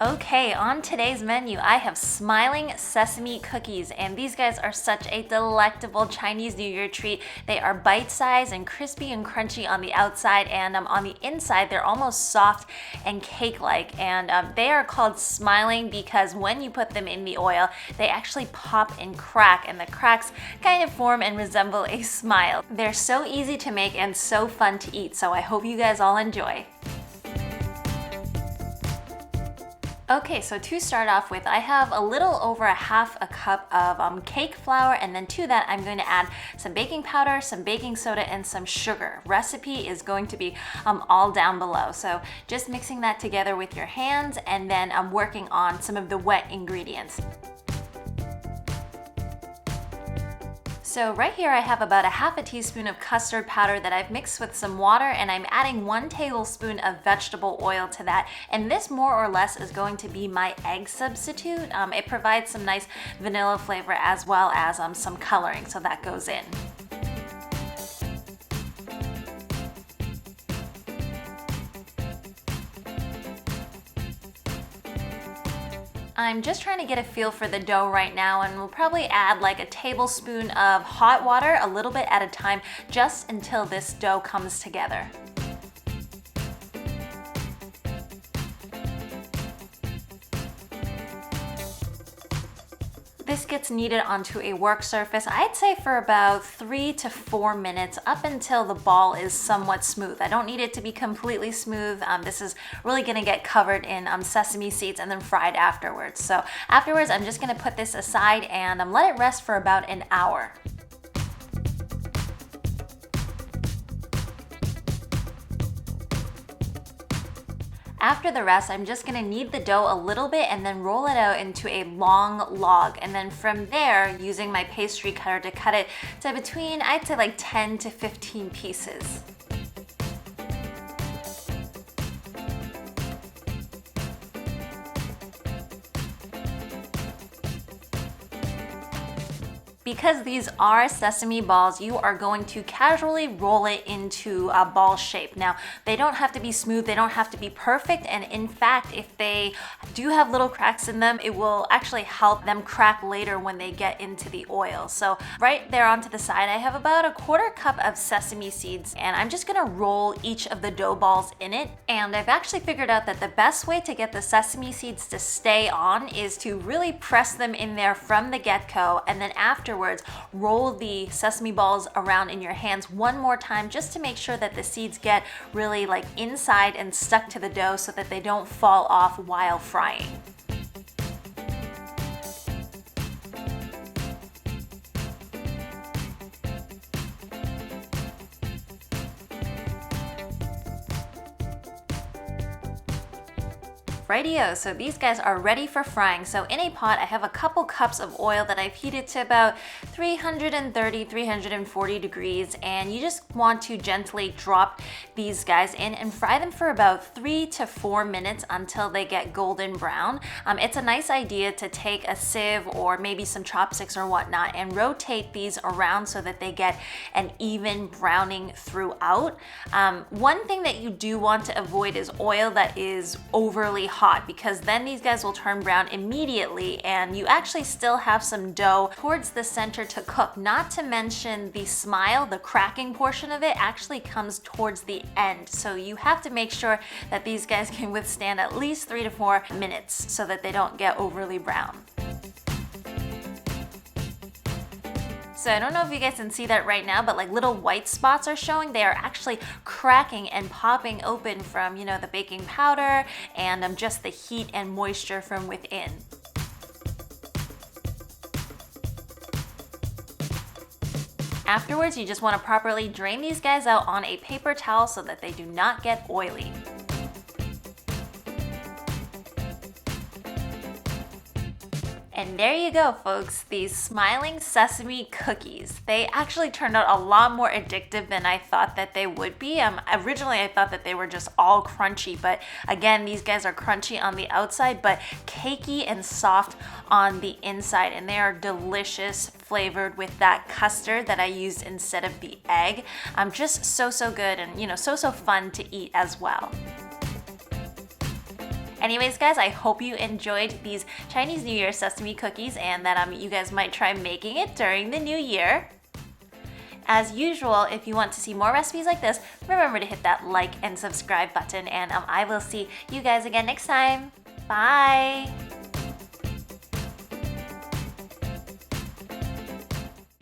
Okay, on today's menu, I have smiling sesame cookies, and these guys are such a delectable Chinese New Year treat. They are bite-sized and crispy and crunchy on the outside, and on the inside, they're almost soft and cake-like. And they are called smiling because when you put them in the oil, they actually pop and crack, and the cracks kind of form and resemble a smile. They're so easy to make and so fun to eat, so I hope you guys all enjoy. Okay, so to start off with, I have a little over a half a cup of cake flour, and then to that I'm going to add some baking powder, some baking soda, and some sugar. Recipe is going to be all down below. So just mixing that together with your hands, and then I'm working on some of the wet ingredients. So right here I have about a half a teaspoon of custard powder that I've mixed with some water, and I'm adding 1 tablespoon of vegetable oil to that. And this more or less is going to be my egg substitute. It provides some nice vanilla flavor as well as some coloring, so that goes in. I'm just trying to get a feel for the dough right now, and we'll probably add like a tablespoon of hot water, a little bit at a time, just until this dough comes together. This gets kneaded onto a work surface, I'd say for about 3 to 4 minutes, up until the ball is somewhat smooth. I don't need it to be completely smooth. This is really gonna get covered in sesame seeds and then fried afterwards. So afterwards, I'm just gonna put this aside and let it rest for about an hour. After the rest, I'm just gonna knead the dough a little bit and then roll it out into a long log. And then from there, using my pastry cutter to cut it to between, I'd say like 10 to 15 pieces. Because these are sesame balls, you are going to casually roll it into a ball shape. Now, they don't have to be smooth, they don't have to be perfect, and in fact, if they do have little cracks in them, it will actually help them crack later when they get into the oil. So right there onto the side, I have about a 1/4 cup of sesame seeds, and I'm just gonna roll each of the dough balls in it. And I've actually figured out that the best way to get the sesame seeds to stay on is to really press them in there from the get-go, and then afterwards, roll the sesame balls around in your hands one more time just to make sure that the seeds get really like inside and stuck to the dough so that they don't fall off while frying. Rightio, so these guys are ready for frying. So in a pot, I have a couple cups of oil that I've heated to about 330, 340 degrees, and you just want to gently drop these guys in and fry them for about 3 to 4 minutes until they get golden brown. It's a nice idea to take a sieve or maybe some chopsticks or whatnot and rotate these around so that they get an even browning throughout. One thing that you do want to avoid is oil that is overly hot, because then these guys will turn brown immediately and you actually still have some dough towards the center to cook. Not to mention the smile, the cracking portion of it actually comes towards the end. So you have to make sure that these guys can withstand at least 3 to 4 minutes so that they don't get overly brown. So I don't know if you guys can see that right now, but like little white spots are showing. They are actually cracking and popping open from, you know, the baking powder and just the heat and moisture from within. Afterwards, you just want to properly drain these guys out on a paper towel so that they do not get oily. And there you go, folks, these smiling sesame cookies. They actually turned out a lot more addictive than I thought that they would be. Originally, I thought that they were just all crunchy, but again, these guys are crunchy on the outside, but cakey and soft on the inside, and they are delicious, flavored with that custard that I used instead of the egg. Just so good, and so fun to eat as well. Anyways, guys, I hope you enjoyed these Chinese New Year sesame cookies and that you guys might try making it during the new year. As usual, if you want to see more recipes like this, remember to hit that like and subscribe button, and I will see you guys again next time. Bye!